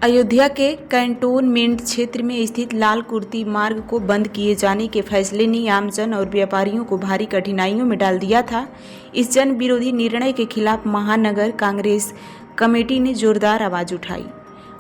अयोध्या के कैंटोनमेंट क्षेत्र में स्थित लाल कुर्ती मार्ग को बंद किए जाने के फैसले ने आमजन और व्यापारियों को भारी कठिनाइयों में डाल दिया था। इस जन विरोधी निर्णय के खिलाफ महानगर कांग्रेस कमेटी ने जोरदार आवाज उठाई।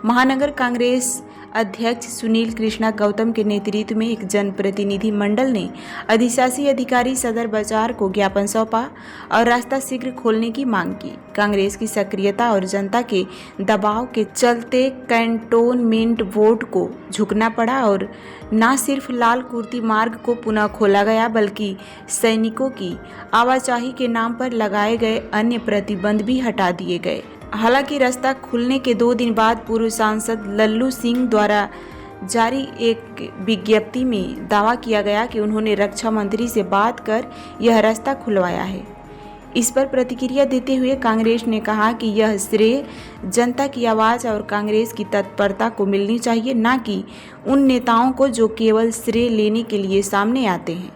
महानगर कांग्रेस अध्यक्ष सुनील कृष्णा गौतम के नेतृत्व में एक जनप्रतिनिधि मंडल ने अधिशासी अधिकारी सदर बाजार को ज्ञापन सौंपा और रास्ता शीघ्र खोलने की मांग की। कांग्रेस की सक्रियता और जनता के दबाव के चलते कैंटोनमेंट बोर्ड को झुकना पड़ा और न सिर्फ लाल कुर्ती मार्ग को पुनः खोला गया बल्कि सैनिकों की आवाजाही के नाम पर लगाए गए अन्य प्रतिबंध भी हटा दिए गए। हालांकि रास्ता खुलने के 2 दिन बाद पूर्व सांसद लल्लू सिंह द्वारा जारी एक विज्ञप्ति में दावा किया गया कि उन्होंने रक्षा मंत्री से बात कर यह रास्ता खुलवाया है। इस पर प्रतिक्रिया देते हुए कांग्रेस ने कहा कि यह श्रेय जनता की आवाज़ और कांग्रेस की तत्परता को मिलनी चाहिए, न कि उन नेताओं को जो केवल श्रेय लेने के लिए सामने आते हैं।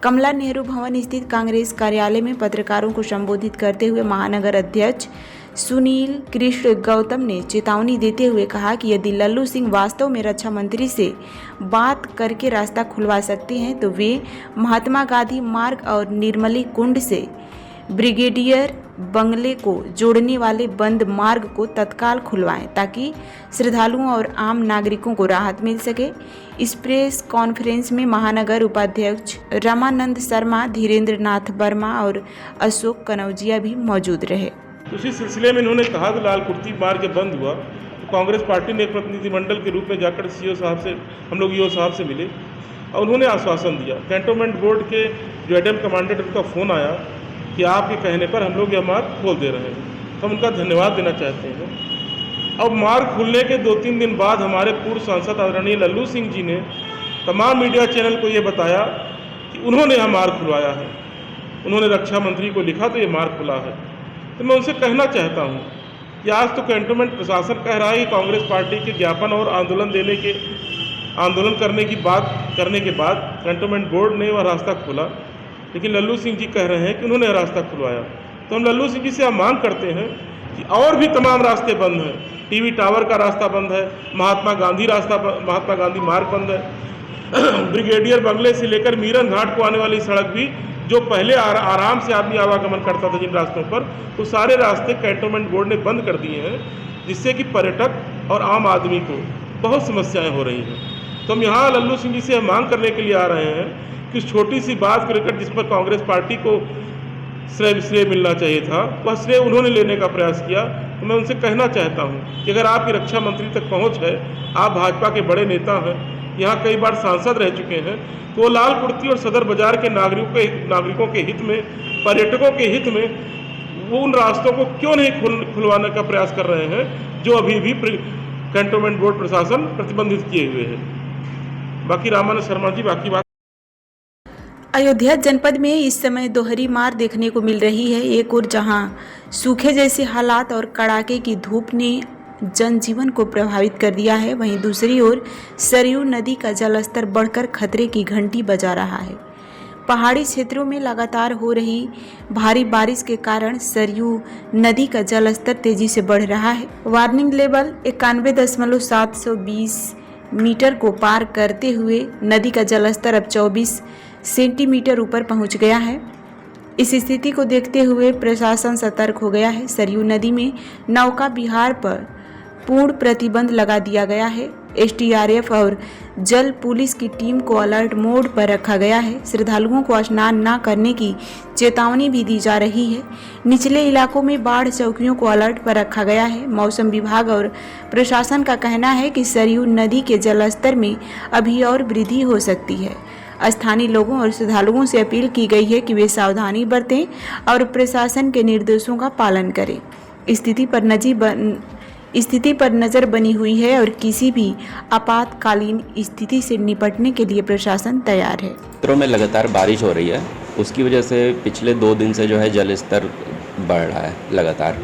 कमला नेहरू भवन स्थित कांग्रेस कार्यालय में पत्रकारों को संबोधित करते हुए महानगर अध्यक्ष सुनील कृष्ण गौतम ने चेतावनी देते हुए कहा कि यदि लल्लू सिंह वास्तव में रक्षा मंत्री से बात करके रास्ता खुलवा सकते हैं तो वे महात्मा गांधी मार्ग और निर्मली कुंड से ब्रिगेडियर बंगले को जोड़ने वाले बंद मार्ग को तत्काल खुलवाएं ताकि श्रद्धालुओं और आम नागरिकों को राहत मिल सके। इस प्रेस कॉन्फ्रेंस में महानगर उपाध्यक्ष रामानंद शर्मा, धीरेन्द्र नाथ वर्मा और अशोक कनौजिया भी मौजूद रहे। उसी सिलसिले में इन्होंने कहा कि लाल कुर्ती मार्ग जब बंद हुआ तो कांग्रेस पार्टी ने एक प्रतिनिधिमंडल के रूप में जाकर सीओ साहब से हम लोग ईओ साहब से मिले और उन्होंने आश्वासन दिया। कैंटोनमेंट बोर्ड के जो एडम कमांडेंट उनका फ़ोन आया कि आपके कहने पर हम लोग यह मार्ग खोल दे रहे हैं, तो हम उनका धन्यवाद देना चाहते हैं। अब मार्ग खुलने के 2-3 दिन बाद हमारे पूर्व सांसद आदरणीय लल्लू सिंह जी ने तमाम मीडिया चैनल को ये बताया कि उन्होंने यह मार्ग खुलवाया है, उन्होंने रक्षा मंत्री को लिखा तो ये मार्ग खुला है। तो मैं उनसे कहना चाहता हूँ कि आज तो कैंटोनमेंट प्रशासन कह रहा है कि कांग्रेस पार्टी के ज्ञापन और आंदोलन करने की बात करने के बाद कैंटोनमेंट बोर्ड ने वह रास्ता खोला, लेकिन लल्लू सिंह जी कह रहे हैं कि उन्होंने रास्ता खुलवाया। तो हम लल्लू सिंह जी से मांग करते हैं कि और भी तमाम रास्ते बंद हैं। टीवी टावर का रास्ता बंद है, महात्मा गांधी मार्ग बंद है, ब्रिगेडियर बंगले से लेकर मीरन घाट को आने वाली सड़क भी जो पहले आराम से आदमी आवागमन करता था जिन रास्तों पर, तो सारे रास्ते कैंटोनमेंट बोर्ड ने बंद कर दिए हैं, जिससे कि पर्यटक और आम आदमी को बहुत समस्याएं हो रही हैं। तो हम यहाँ लल्लू सिंह जी से मांग करने के लिए आ रहे हैं कि उस छोटी सी बात को लेकर जिस पर कांग्रेस पार्टी को श्रेय मिलना चाहिए था, वह श्रेय उन्होंने लेने का प्रयास किया। तो मैं उनसे कहना चाहता हूँ कि अगर आपकी रक्षा मंत्री तक पहुँच है, आप भाजपा के बड़े नेता हैं, यहाँ कई बार सांसद रह चुके हैं, तो वो लाल कुर्ती और सदर बाजार के नागरिकों के हित में, पर्यटकों के हित में वो उन रास्तों को क्यों नहीं खुलवाने का प्रयास कर रहे हैं जो अभी भी कैंटोनमेंट बोर्ड प्रशासन प्रतिबंधित किए हुए है। बाकी रामानंद शर्मा जी बाकी बात। अयोध्या जनपद में इस समय दोहरी मार देखने को मिल रही है। एक ओर जहां सूखे जैसे हालात और कड़ाके की धूप ने जनजीवन को प्रभावित कर दिया है, वहीं दूसरी ओर सरयू नदी का जलस्तर बढ़कर खतरे की घंटी बजा रहा है। पहाड़ी क्षेत्रों में लगातार हो रही भारी बारिश के कारण सरयू नदी का जलस्तर तेजी से बढ़ रहा है। वार्निंग लेवल 91.720 मीटर को पार करते हुए नदी का जलस्तर अब 24 सेंटीमीटर ऊपर पहुंच गया है। इस स्थिति को देखते हुए प्रशासन सतर्क हो गया है। सरयू नदी में नौका विहार पर पूर्ण प्रतिबंध लगा दिया गया है। एसडीआरएफ और जल पुलिस की टीम को अलर्ट मोड पर रखा गया है। श्रद्धालुओं को स्नान न करने की चेतावनी भी दी जा रही है। निचले इलाकों में बाढ़ चौकियों को अलर्ट पर रखा गया है। मौसम विभाग और प्रशासन का कहना है कि सरयू नदी के जलस्तर में अभी और वृद्धि हो सकती है। स्थानीय लोगों और श्रद्धालुओं से अपील की गई है कि वे सावधानी बरतें और प्रशासन के निर्देशों का पालन करें। स्थिति पर नज़र बनी हुई है और किसी भी आपातकालीन स्थिति से निपटने के लिए प्रशासन तैयार है। क्षेत्रों में लगातार बारिश हो रही है, उसकी वजह से पिछले 2 दिन से जो है जल स्तर बढ़ रहा है लगातार,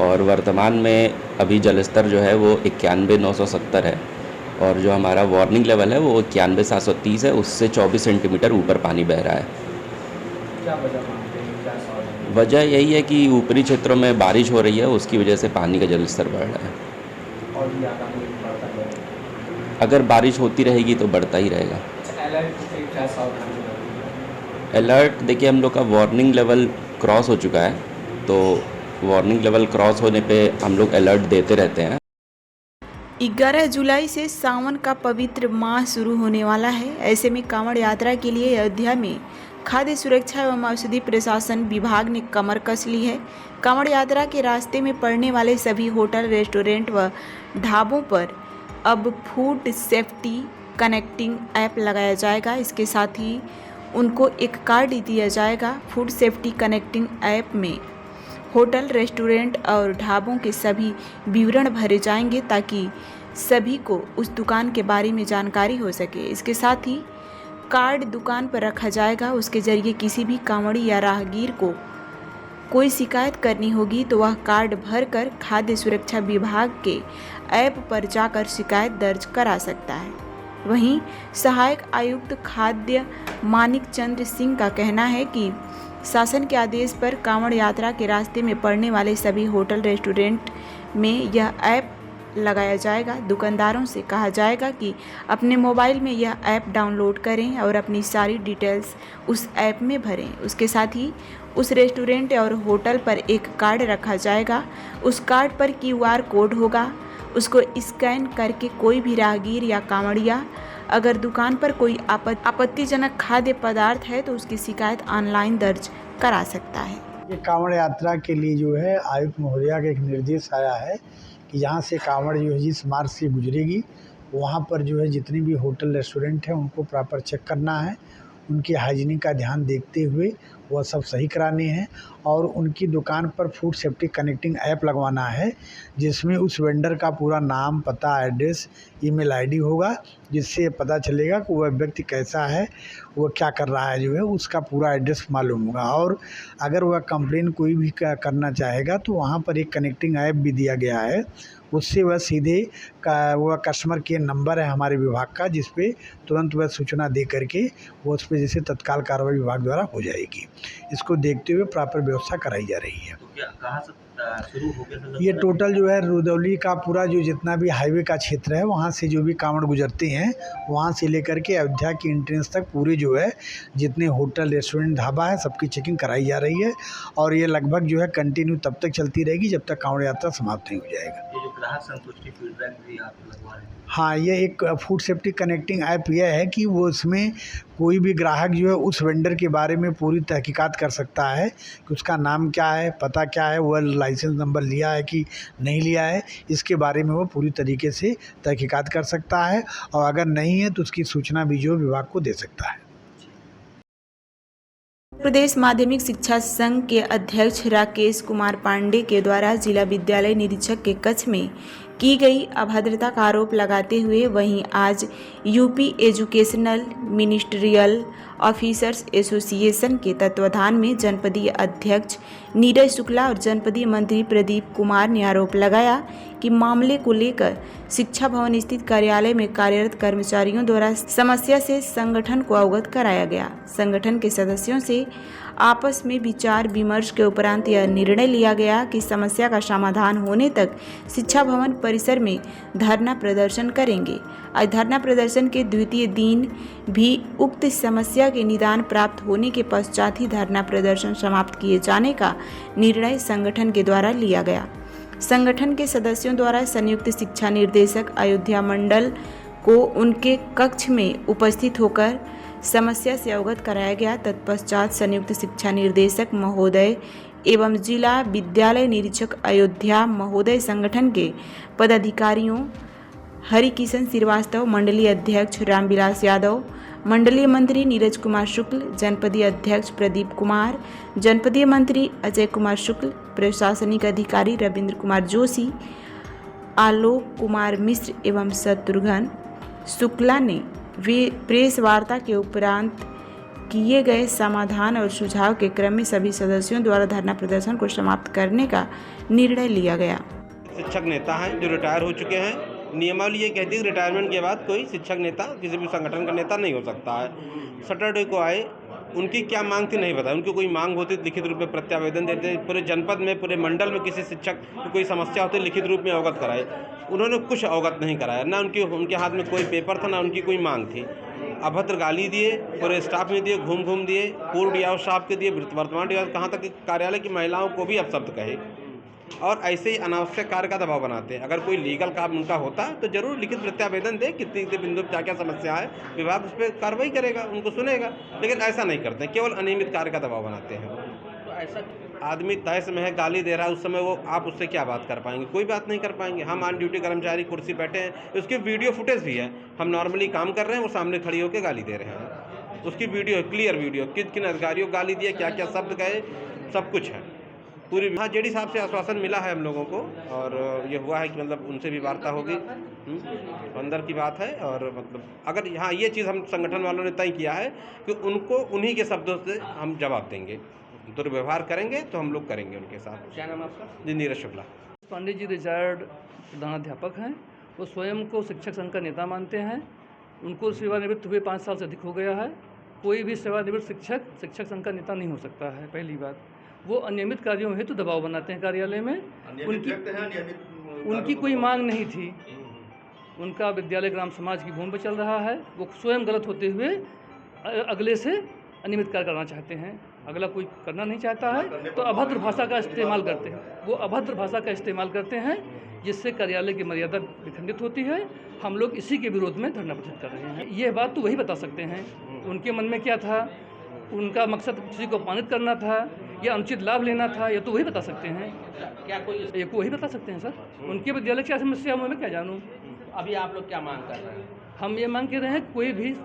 और वर्तमान में अभी जल स्तर जो है वो 91,970 है, और जो हमारा वार्निंग लेवल है वो 91,730 है, उससे 24 सेंटीमीटर ऊपर पानी बह रहा है। क्या वजह मानते हैं, क्या सवाल है? वजह यही है कि ऊपरी क्षेत्रों में बारिश हो रही है, उसकी वजह से पानी का जल स्तर बढ़ रहा है। और और भी ज़्यादा बढ़ता जाएगा? अगर बारिश होती रहेगी तो बढ़ता ही रहेगा। अलर्ट से क्या सावधानी बरतनी है? अलर्ट देखिए, हम लोग का वार्निंग लेवल क्रॉस हो चुका है, तो वार्निंग लेवल क्रॉस होने पे हम लोग अलर्ट देते रहते हैं। 11 जुलाई से सावन का पवित्र माह शुरू होने वाला है। ऐसे में कांवड़ यात्रा के लिए अयोध्या में खाद्य सुरक्षा एवं औषधि प्रशासन विभाग ने कमर कस ली है। कांवड़ यात्रा के रास्ते में पड़ने वाले सभी होटल, रेस्टोरेंट व ढाबों पर अब फूड सेफ्टी कनेक्टिंग ऐप लगाया जाएगा। इसके साथ ही उनको एक कार्ड दिया जाएगा। फूड सेफ्टी कनेक्टिंग ऐप में होटल, रेस्टोरेंट और ढाबों के सभी विवरण भरे जाएंगे ताकि सभी को उस दुकान के बारे में जानकारी हो सके। इसके साथ ही कार्ड दुकान पर रखा जाएगा। उसके जरिए किसी भी कांवड़ी या राहगीर को कोई शिकायत करनी होगी तो वह कार्ड भरकर खाद्य सुरक्षा विभाग के ऐप पर जाकर शिकायत दर्ज करा सकता है। वहीं सहायक आयुक्त खाद्य मानिक चंद्र सिंह का कहना है कि शासन के आदेश पर कांवड़ यात्रा के रास्ते में पड़ने वाले सभी होटल, रेस्टोरेंट में यह ऐप लगाया जाएगा। दुकानदारों से कहा जाएगा कि अपने मोबाइल में यह ऐप डाउनलोड करें और अपनी सारी डिटेल्स उस ऐप में भरें। उसके साथ ही उस रेस्टोरेंट और होटल पर एक कार्ड रखा जाएगा। उस कार्ड पर QR कोड होगा। उसको स्कैन करके कोई भी राहगीर या कांवड़िया अगर दुकान पर कोई आपत्तिजनक खाद्य पदार्थ है तो उसकी शिकायत ऑनलाइन दर्ज करा सकता है। ये कांवड़ यात्रा के लिए जो है आयुक्त महोदया का एक निर्देश आया है कि यहाँ से कांवड़ जो है जिस मार्ग से गुजरेगी वहाँ पर जो है जितने भी होटल, रेस्टोरेंट हैं उनको प्रॉपर चेक करना है। उनकी हाइजीनिक का ध्यान देखते हुए वह सब सही कराने हैं और उनकी दुकान पर फूड सेफ्टी कनेक्टिंग ऐप लगवाना है जिसमें उस वेंडर का पूरा नाम, पता, एड्रेस, ईमेल आईडी होगा, जिससे पता चलेगा कि वह व्यक्ति कैसा है, वह क्या कर रहा है, जो है उसका पूरा एड्रेस मालूम होगा। और अगर वह कंप्लेन कोई भी करना चाहेगा तो वहाँ पर एक कनेक्टिंग ऐप भी दिया गया है। उससे वह सीधे वह कस्टमर केयर नंबर है हमारे विभाग का, जिस पे तुरंत वह सूचना दे करके वो उस पर जैसे तत्काल कार्रवाई विभाग द्वारा हो जाएगी। इसको देखते हुए प्रॉपर व्यवस्था कराई जा रही है। तो क्या कहाँ से शुरू हो गया? ये टोटल जो है रुदौली का पूरा जो जितना भी हाईवे का क्षेत्र है वहाँ से जो भी कांवड़ गुजरते हैं वहाँ से लेकर के अयोध्या की एंट्रेंस तक पूरे जो है जितने होटल, रेस्टोरेंट, ढाबा है सबकी चेकिंग कराई जा रही है और ये लगभग जो है कंटिन्यू तब तक चलती रहेगी जब तक कांवड़ यात्रा समाप्त नहीं हो जाएगा। ये जो ग्राहक संतुष्टि फीडबैक भी आप लगवा रहे हैं? हाँ, ये एक फूड सेफ्टी कनेक्टिंग ऐप यह है कि वो इसमें कोई भी ग्राहक जो है उस वेंडर के बारे में पूरी तहकीकात कर सकता है कि उसका नाम क्या है, पता क्या है, वह लाइसेंस नंबर लिया है कि नहीं लिया है, इसके बारे में वो पूरी तरीके से तहकीकात कर सकता है और अगर नहीं है तो उसकी सूचना भी जो विभाग को दे सकता है। प्रदेश माध्यमिक शिक्षा संघ के अध्यक्ष राकेश कुमार पांडे के द्वारा जिला विद्यालय निरीक्षक के कक्ष में की गई अभद्रता का आरोप लगाते हुए वहीं आज UP educational ministerial officers association के तत्वाधान में जनपदीय अध्यक्ष नीरज शुक्ला और जनपदीय मंत्री प्रदीप कुमार ने आरोप लगाया कि मामले को लेकर शिक्षा भवन स्थित कार्यालय में कार्यरत कर्मचारियों द्वारा समस्या से संगठन को अवगत कराया गया। संगठन के सदस्यों से आपस में विचार विमर्श के उपरांत यह निर्णय लिया गया कि समस्या का समाधान होने तक शिक्षा भवन परिसर में धरना प्रदर्शन करेंगे। आज धरना प्रदर्शन के द्वितीय दिन भी उक्त समस्या के निदान प्राप्त होने के पश्चात ही धरना प्रदर्शन समाप्त किए जाने का निर्णय संगठन के द्वारा लिया गया। संगठन के सदस्यों द्वारा संयुक्त शिक्षा निर्देशक अयोध्या मंडल को उनके कक्ष में उपस्थित होकर समस्या से अवगत कराया गया। तत्पश्चात संयुक्त शिक्षा निर्देशक महोदय एवं जिला विद्यालय निरीक्षक अयोध्या महोदय, संगठन के पदाधिकारियों हरिकिशन श्रीवास्तव, मंडलीय अध्यक्ष रामविलास यादव, मंडलीय मंत्री नीरज कुमार शुक्ल, जनपदीय अध्यक्ष प्रदीप कुमार, जनपदीय मंत्री अजय कुमार शुक्ल, प्रशासनिक अधिकारी रविंद्र कुमार जोशी, आलोक कुमार मिश्र एवं शत्रुघ्न शुक्ला ने प्रेस वार्ता के उपरांत किए गए समाधान और सुझाव के क्रम में सभी सदस्यों द्वारा धरना प्रदर्शन को समाप्त करने का निर्णय लिया गया। शिक्षक नेता हैं जो रिटायर हो चुके हैं। नियमावली ये कहती है कि रिटायरमेंट के बाद कोई शिक्षक नेता किसी भी संगठन का नेता नहीं हो सकता है। सैटरडे को आए, उनकी क्या मांग थी नहीं पता। उनकी कोई मांग होती तो लिखित रूप में प्रत्यावेदन देते, पूरे जनपद में पूरे मंडल में किसी शिक्षक की कोई समस्या होती लिखित रूप में अवगत कराए। उन्होंने कुछ अवगत नहीं कराया, ना उनके हाथ में कोई पेपर था, ना उनकी कोई मांग थी। अभद्र गाली दिए, पूरे स्टाफ में दिए, घूम दिए, पूर्व डीआईओ साहब के दिए, वर्तमान डीआईओ, कहाँ तक कि कार्यालय की महिलाओं को भी अपशब्द कहे और ऐसे ही अनावश्यक कार्य का दबाव बनाते हैं। अगर कोई लीगल काम उनका होता तो जरूर लिखित प्रत्यावेदन दे, कितनी बिंदु क्या क्या समस्या है, विभाग उस पर कार्रवाई करेगा, उनको सुनेगा, लेकिन ऐसा नहीं करते हैं, केवल अनियमित कार्य का दबाव बनाते हैं। तो ऐसा आदमी तहस में है, गाली दे रहा है, उस समय वो आप उससे क्या बात कर पाएंगे? कोई बात नहीं कर पाएंगे। हम ऑन ड्यूटी कर्मचारी कुर्सी बैठे हैं, उसकी वीडियो फुटेज भी है, हम नॉर्मली काम कर रहे हैं, वो सामने खड़ी होकर गाली दे रहे हैं, उसकी वीडियो, क्लियर वीडियो, किन किन अधिकारियों को गाली दिए, क्या क्या शब्द कहे, सब कुछ है पूरी। हाँ, जेडी साहब से आश्वासन मिला है हम लोगों को, और ये हुआ है कि मतलब उनसे भी वार्ता होगी, अंदर की बात है। और मतलब अगर हाँ, ये चीज़ हम संगठन वालों ने तय किया है कि उनको उन्हीं के शब्दों से हम जवाब देंगे, दुर्व्यवहार करेंगे तो हम लोग करेंगे उनके साथ। क्या नाम आपका? जी, नीरज शुक्ला। पांडे जी रिटायर्ड प्रधानाध्यापक हैं। वो स्वयं को शिक्षक संघ का नेता मानते हैं। उनको सेवानिवृत्त हुए 5 साल से अधिक हो गया है। कोई भी सेवानिवृत्त शिक्षक संघ का नेता नहीं हो सकता है। पहली बात, वो अनियमित कार्यों हेतु दबाव बनाते हैं कार्यालय में। उनकी कोई मांग नहीं थी। उनका विद्यालय ग्राम समाज की भूमि पर चल रहा है। वो स्वयं गलत होते हुए अगले से अनियमित कार्य करना चाहते हैं। अगला कोई करना नहीं चाहता है तो अभद्र भाषा का इस्तेमाल करते हैं। वो अभद्र भाषा का इस्तेमाल करते हैं, जिससे कार्यालय की मर्यादा विखंडित होती है। हम लोग इसी के विरोध में धरना प्रदर्शन कर रहे हैं। ये बात तो वही बता सकते हैं उनके मन में क्या था, उनका मकसद किसी को अपमानित करना था या अनुचित लाभ लेना था, ये तो वही बता सकते हैं। क्या कोई ये को वही बता सकते हैं सर। उनके विद्यालय की क्या समस्या है, मैं क्या जानूँ। अभी आप लोग क्या मांग कर रहे हैं? हम ये मांग कर रहे हैं, कोई भी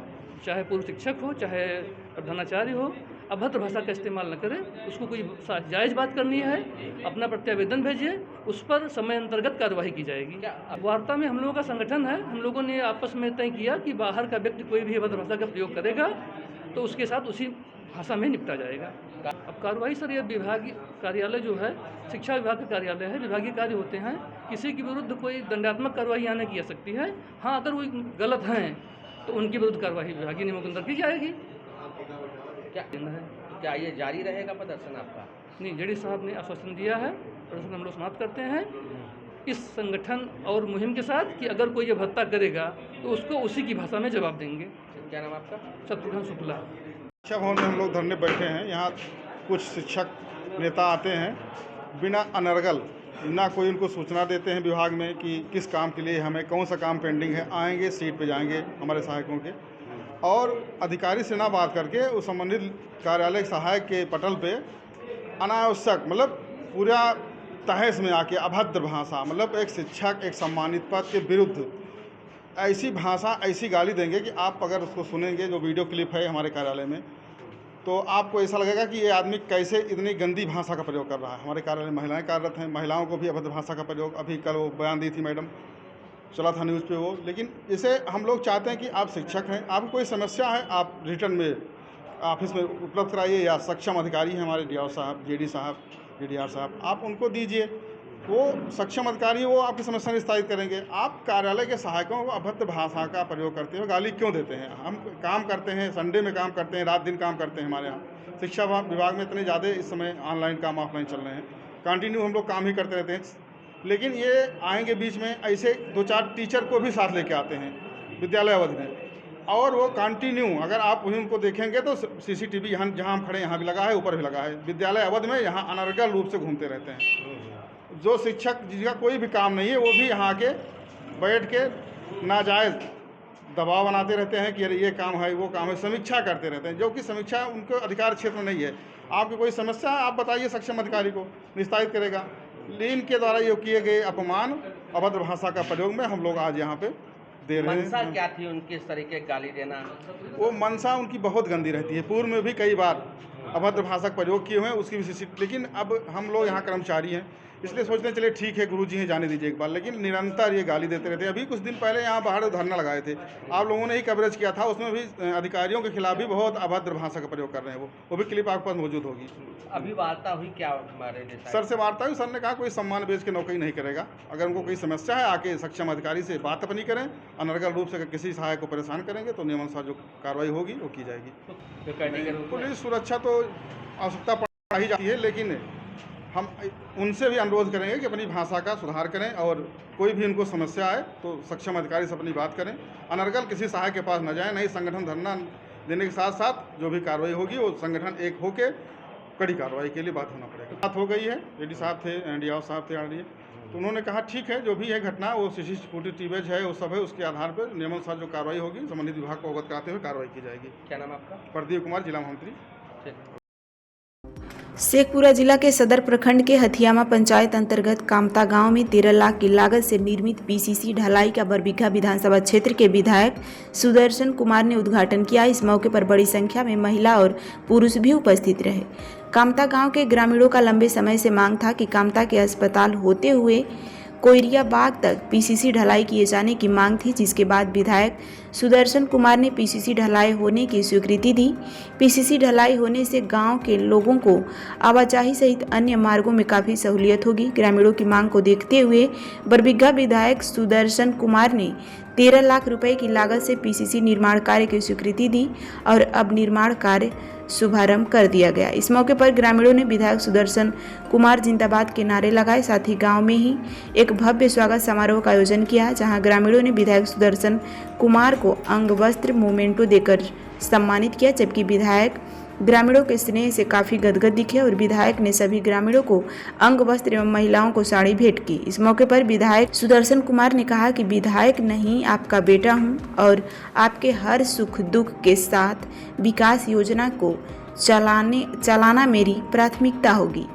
चाहे पूर्व शिक्षक हो, चाहे प्रधानाचार्य हो, अभद्र भाषा का इस्तेमाल न करें। उसको कोई जायज़ बात करनी है, अपना प्रत्यावेदन भेजिए, उस पर समय अंतर्गत कार्रवाई की जाएगी। वार्ता में हम लोगों का संगठन है, हम लोगों ने आपस में तय किया कि बाहर का व्यक्ति कोई भी अभद्र भाषा का प्रयोग करेगा तो उसके साथ उसी भाषा में निपटा जाएगा। अब कार्रवाई सर, ये विभागीय कार्यालय जो है, शिक्षा विभाग का कार्यालय है, विभागीय कार्य होते हैं। किसी के विरुद्ध कोई दंडात्मक कार्रवाई आने की जा सकती है। हाँ, अगर वो गलत हैं तो उनके विरुद्ध कार्रवाई विभागीय नियमों के अंदर की जाएगी। क्या है? क्या ये जारी रहेगा प्रदर्शन आपका? नहीं, जेडी साहब ने आश्वासन दिया है, प्रदर्शन हम लोग समाप्त करते हैं इस संगठन और मुहिम के साथ कि अगर कोई ये भत्ता करेगा तो उसको उसी की भाषा में जवाब देंगे। क्या नाम आपका? शत्रुघ्न शुक्ला। शिक्षा भवन में हम लोग धरने बैठे हैं। यहाँ कुछ शिक्षक नेता आते हैं, बिना अनर्गल, ना कोई उनको सूचना देते हैं विभाग में कि किस काम के लिए हमें कौन सा काम पेंडिंग है, आएंगे सीट पे जाएंगे हमारे सहायकों के, और अधिकारी से ना बात करके उस संबंधित कार्यालय सहायक के पटल पे अनावश्यक, मतलब पूरा तहस में आके अभद्र भाषा, मतलब एक शिक्षक, एक सम्मानित पद के विरुद्ध ऐसी भाषा, ऐसी गाली देंगे कि आप अगर उसको सुनेंगे, जो वीडियो क्लिप है हमारे कार्यालय में, तो आपको ऐसा लगेगा कि ये आदमी कैसे इतनी गंदी भाषा का प्रयोग कर रहा है। हमारे कार्यालय में महिलाएं कार्यरत हैं, महिलाओं को भी अभद्र भाषा का प्रयोग, अभी कल वो बयान दी थी मैडम, चला था न्यूज़ पे वो। लेकिन इसे हम लोग चाहते हैं कि आप शिक्षक हैं, आपको कोई समस्या है, आप रिटर्न में ऑफिस में उपलब्ध कराइए, या सक्षम अधिकारी हैं हमारे डीआईओ साहब, जेडी साहब, डीडीआर साहब, आप उनको दीजिए। वो सक्षम अधिकारी, वो आपकी समस्या निस्तारित करेंगे। आप कार्यालय के सहायकों को अभद्र भाषा का प्रयोग करते हुए गाली क्यों देते हैं? हम काम करते हैं, संडे में काम करते हैं, रात दिन काम करते हैं। हमारे यहाँ शिक्षा विभाग में इतने ज़्यादा इस समय ऑनलाइन काम, ऑफलाइन चल रहे हैं, कंटिन्यू हम लोग काम ही करते रहते हैं। लेकिन ये आएंगे बीच में ऐसे 2-4 टीचर को भी साथ लेके आते हैं विद्यालय अवधि में, और वो कंटिन्यू, अगर आप उनको देखेंगे तो CCTV यहाँ जहाँ हम खड़े यहाँ भी लगा है, ऊपर भी लगा है, विद्यालय अवधि में यहाँ अनर्गल रूप से घूमते रहते हैं। जो शिक्षक जिसका कोई भी काम नहीं है, वो भी यहाँ आके बैठ के नाजायज़ दबाव बनाते रहते हैं कि अरे ये काम है, वो काम है, समीक्षा करते रहते हैं, जो कि समीक्षा उनके अधिकार क्षेत्र में नहीं है। आपकी कोई समस्या है, आप बताइए, सक्षम अधिकारी को निस्तारित करेगा। लेकिन के द्वारा ये किए गए अपमान, अभद्र भाषा का प्रयोग में हम लोग आज यहाँ पे दे रहे हैं। मंशा क्या थी उनकी इस तरीके की गाली देना? वो मंशा उनकी बहुत गंदी रहती है। पूर्व में भी कई बार अभद्र भाषा का प्रयोग किए हुए हैं, उसकी भी लेकिन अब हम लोग यहाँ कर्मचारी हैं, इसलिए सोचते चले ठीक है गुरुजी हैं जाने दीजिए एक बार, लेकिन निरंतर ये गाली देते रहते हैं। अभी कुछ दिन पहले यहाँ बाहर धरना लगाए थे, आप लोगों ने ही कवरेज किया था, उसमें भी अधिकारियों के खिलाफ भी बहुत अभद्र भाषा का प्रयोग कर रहे हैं। वो भी क्लिप आपके पास मौजूद होगी। अभी वार्ता हुई क्या हमारे सर से वार्ता हुई, सर ने कहा कोई सम्मान बेच के नौकरी नहीं करेगा, अगर उनको कोई समस्या है आके सक्षम अधिकारी से बात अपनी करें, अनर्गल रूप से अगर किसी सहायक को परेशान करेंगे तो नियमानुसार जो कार्रवाई होगी वो की जाएगी। पुलिस सुरक्षा तो आवश्यकता पड़ ही जाती है, लेकिन हम उनसे भी अनुरोध करेंगे कि अपनी भाषा का सुधार करें और कोई भी उनको समस्या आए तो सक्षम अधिकारी से अपनी बात करें, अनर्गल किसी सहायक के पास न जाएं। नहीं संगठन धरना देने के साथ साथ जो भी कार्रवाई होगी वो संगठन एक होके कड़ी कार्रवाई के लिए बात होना पड़ेगा। बात हो गई है, एडी साहब थे, एनडीआर साहब थे आरडीए, तो उन्होंने कहा ठीक है जो भी है घटना वो सीसीटीवी है वो सब है, उसके आधार पर नियमानुसार जो कार्रवाई होगी संबंधित विभाग को अवगत कराते हुए कार्रवाई की जाएगी। क्या नाम आपका? प्रदीप कुमार, जिला मंत्री। शेखपुरा जिला के सदर प्रखंड के हथियामा पंचायत अंतर्गत कामता गांव में 13 लाख की लागत से निर्मित पीसीसी ढलाई का बरबीघा विधानसभा क्षेत्र के विधायक सुदर्शन कुमार ने उद्घाटन किया। इस मौके पर बड़ी संख्या में महिला और पुरुष भी उपस्थित रहे। कामता गांव के ग्रामीणों का लंबे समय से मांग था कि कामता के अस्पताल होते हुए कोयरिया बाग तक पीसीसी ढलाई किए जाने की मांग थी, जिसके बाद विधायक सुदर्शन कुमार ने पीसीसी ढलाई होने की स्वीकृति दी। पीसीसी ढलाई होने से गांव के लोगों को आवाजाही सहित अन्य मार्गों में काफ़ी सहूलियत होगी। ग्रामीणों की मांग को देखते हुए बरबीघा विधायक सुदर्शन कुमार ने 13 लाख रुपए की लागत से पीसीसी निर्माण कार्य की स्वीकृति दी और अब निर्माण कार्य शुभारंभ कर दिया गया। इस मौके पर ग्रामीणों ने विधायक सुदर्शन कुमार जिंदाबाद के नारे लगाए। साथ ही गांव में ही एक भव्य स्वागत समारोह का आयोजन किया, जहां ग्रामीणों ने विधायक सुदर्शन कुमार को अंग वस्त्र मोमेंटो देकर सम्मानित किया, जबकि विधायक ग्रामीणों के स्नेह से काफ़ी गदगद दिखे और विधायक ने सभी ग्रामीणों को अंग वस्त्र एवं महिलाओं को साड़ी भेंट की। इस मौके पर विधायक सुदर्शन कुमार ने कहा कि विधायक नहीं आपका बेटा हूं और आपके हर सुख दुख के साथ विकास योजना को चलाना मेरी प्राथमिकता होगी।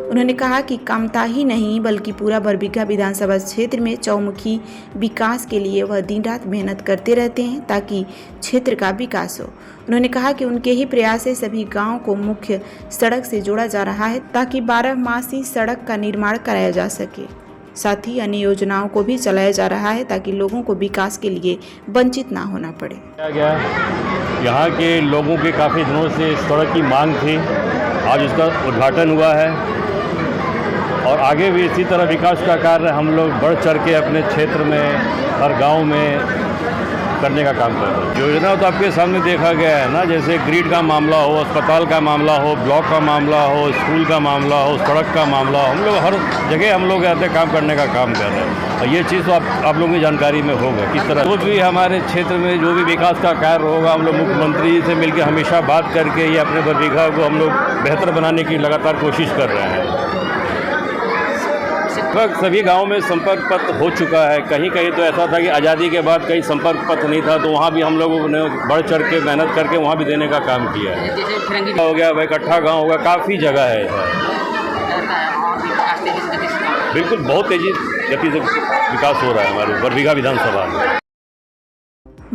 उन्होंने कहा कि कामता ही नहीं बल्कि पूरा बरबीघा विधानसभा क्षेत्र में चौमुखी विकास के लिए वह दिन रात मेहनत करते रहते हैं ताकि क्षेत्र का विकास हो। उन्होंने कहा कि उनके ही प्रयास से सभी गांव को मुख्य सड़क से जोड़ा जा रहा है ताकि 12 मासी सड़क का निर्माण कराया जा सके। साथ ही अन्य योजनाओं को भी चलाया जा रहा है ताकि लोगों को विकास के लिए वंचित ना होना पड़े। यहाँ के लोगों की काफ़ी दिनों से सड़क की मांग थी, आज उसका उद्घाटन हुआ है और आगे भी इसी तरह विकास का कार्य हम लोग बढ़ चढ़ के अपने क्षेत्र में हर गांव में करने का काम कर रहे हैं। योजना तो आपके सामने देखा गया है ना, जैसे ग्रिड का मामला हो, अस्पताल का मामला हो, ब्लॉक का मामला हो, स्कूल का मामला हो, सड़क का मामला हो, हम लोग हर जगह हम लोग ऐसे काम करने का काम कर रहे हैं और ये चीज़ तो आप लोगों की जानकारी में होगा किस तरह जो भी हमारे क्षेत्र में जो भी विकास का कार्य होगा हम लोग मुख्यमंत्री से मिलकर हमेशा बात करके ये अपने बरबीघा को हम लोग बेहतर बनाने की लगातार कोशिश कर रहे हैं। लगभग सभी गांव में संपर्क पत्र हो चुका है। कहीं कहीं तो ऐसा था कि आज़ादी के बाद कहीं संपर्क पत्र नहीं था, तो वहाँ भी हम लोगों ने बढ़ चढ़ के मेहनत करके वहाँ भी देने का काम किया है। हो गया भाई, इकट्ठा गाँव होगा, काफ़ी जगह है ऐसा। बिल्कुल बहुत तेजी गति से विकास हो रहा है हमारे बरबीघा विधानसभा में।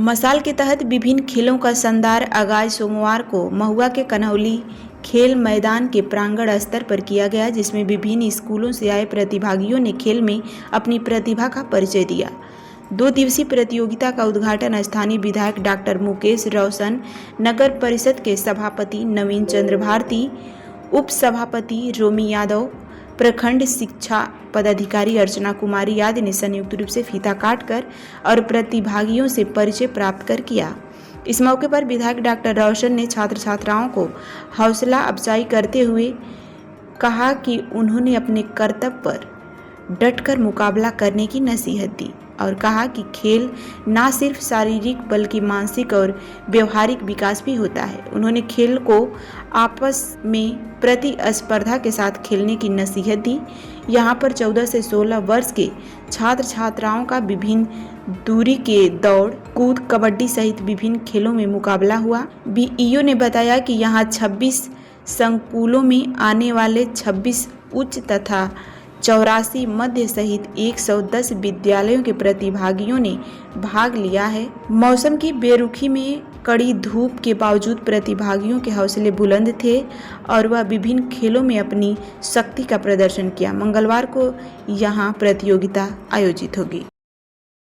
मसाल के तहत विभिन्न खेलों का शानदार आगाज सोमवार को महुआ के कन्हौली खेल मैदान के प्रांगण स्तर पर किया गया, जिसमें विभिन्न स्कूलों से आए प्रतिभागियों ने खेल में अपनी प्रतिभा का परिचय दिया। 2 दिवसीय प्रतियोगिता का उद्घाटन स्थानीय विधायक डॉक्टर मुकेश रोशन, नगर परिषद के सभापति नवीन चंद्र भारती, उप सभापति रोमी यादव, प्रखंड शिक्षा पदाधिकारी अर्चना कुमारी आदि ने संयुक्त रूप से फीता काटकर और प्रतिभागियों से परिचय प्राप्त कर किया। इस मौके पर विधायक डॉक्टर रोशन ने छात्र छात्राओं को हौसला अफजाई करते हुए कहा कि उन्होंने अपने कर्तव्य पर डटकर मुकाबला करने की नसीहत दी और कहा कि खेल न सिर्फ शारीरिक बल्कि मानसिक और व्यवहारिक विकास भी होता है। उन्होंने खेल को आपस में प्रतिस्पर्धा के साथ खेलने की नसीहत दी। यहाँ पर 14 से 16 वर्ष के छात्र छात्राओं का विभिन्न दूरी के दौड़, कूद, कबड्डी सहित विभिन्न खेलों में मुकाबला हुआ। बीईओ ने बताया कि यहाँ 26 संकुलों में आने वाले 26 उच्च तथा 84 मध्य सहित 110 विद्यालयों के प्रतिभागियों ने भाग लिया है। मौसम की बेरुखी में कड़ी धूप के बावजूद प्रतिभागियों के हौसले बुलंद थे और वह विभिन्न खेलों में अपनी शक्ति का प्रदर्शन किया। मंगलवार को यहाँ प्रतियोगिता आयोजित होगी।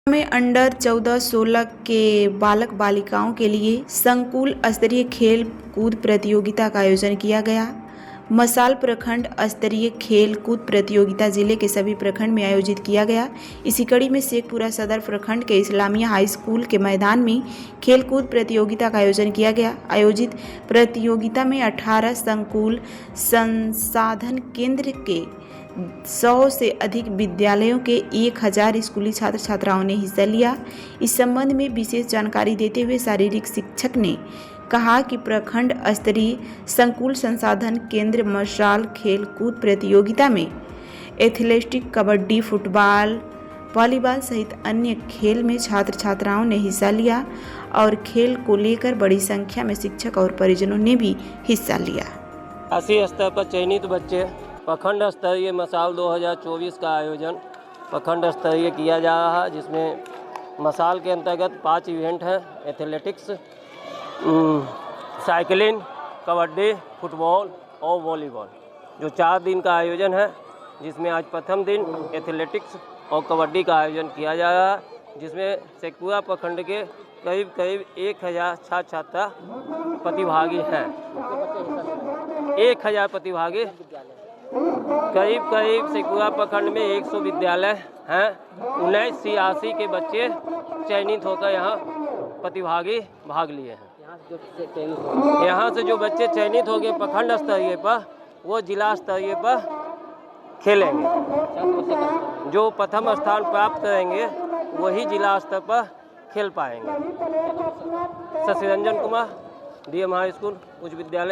में अंडर 14-16 के बालक बालिकाओं के लिए संकुल स्तरीय खेल कूद प्रतियोगिता का आयोजन किया गया। मसाल प्रखंड स्तरीय खेल कूद प्रतियोगिता जिले के सभी प्रखंड में आयोजित किया गया। इसी कड़ी में शेखपुरा सदर प्रखंड के इस्लामिया हाई स्कूल के मैदान में खेल कूद प्रतियोगिता का आयोजन किया गया। आयोजित प्रतियोगिता में 18 संकुल संसाधन केंद्र के 100 से अधिक विद्यालयों के 1000 स्कूली छात्र छात्राओं ने हिस्सा लिया। इस संबंध में विशेष जानकारी देते हुए शारीरिक शिक्षक ने कहा कि प्रखंड स्तरीय संकुल संसाधन केंद्र मशाल खेल कूद प्रतियोगिता में एथलेटिक्स, कबड्डी, फुटबॉल, वॉलीबॉल सहित अन्य खेल में छात्र छात्राओं ने हिस्सा लिया और खेल को लेकर बड़ी संख्या में शिक्षक और परिजनों ने भी हिस्सा लिया। राष्ट्रीय स्तर पर चयनित बच्चे प्रखंड स्तरीय मसाल 2024 का आयोजन प्रखंड स्तरीय किया जा रहा है, जिसमें मसाल के अंतर्गत 5 इवेंट हैं। एथलेटिक्स, साइकिलिंग, कबड्डी, फुटबॉल और वॉलीबॉल, जो 4 दिन का आयोजन है, जिसमें आज प्रथम दिन एथलेटिक्स और कबड्डी का आयोजन किया जा रहा है, जिसमें शेखपुरा प्रखंड के करीब 1000 छात्र छात्रा प्रतिभागी हैं। 1000 प्रतिभागी, करीब शेखपुरा प्रखंड में 100 विद्यालय हैं। 1986 के बच्चे चयनित होकर यहाँ प्रतिभागी भाग लिए हैं। यहाँ से जो बच्चे चयनित हो गए प्रखंड स्तरीय पर, वो जिला स्तरीय पर खेलेंगे। जो प्रथम स्थान प्राप्त करेंगे वही जिला स्तर पर खेल पाएंगे। Shashi Ranjan Kumar, DM high school उच्च विद्यालय।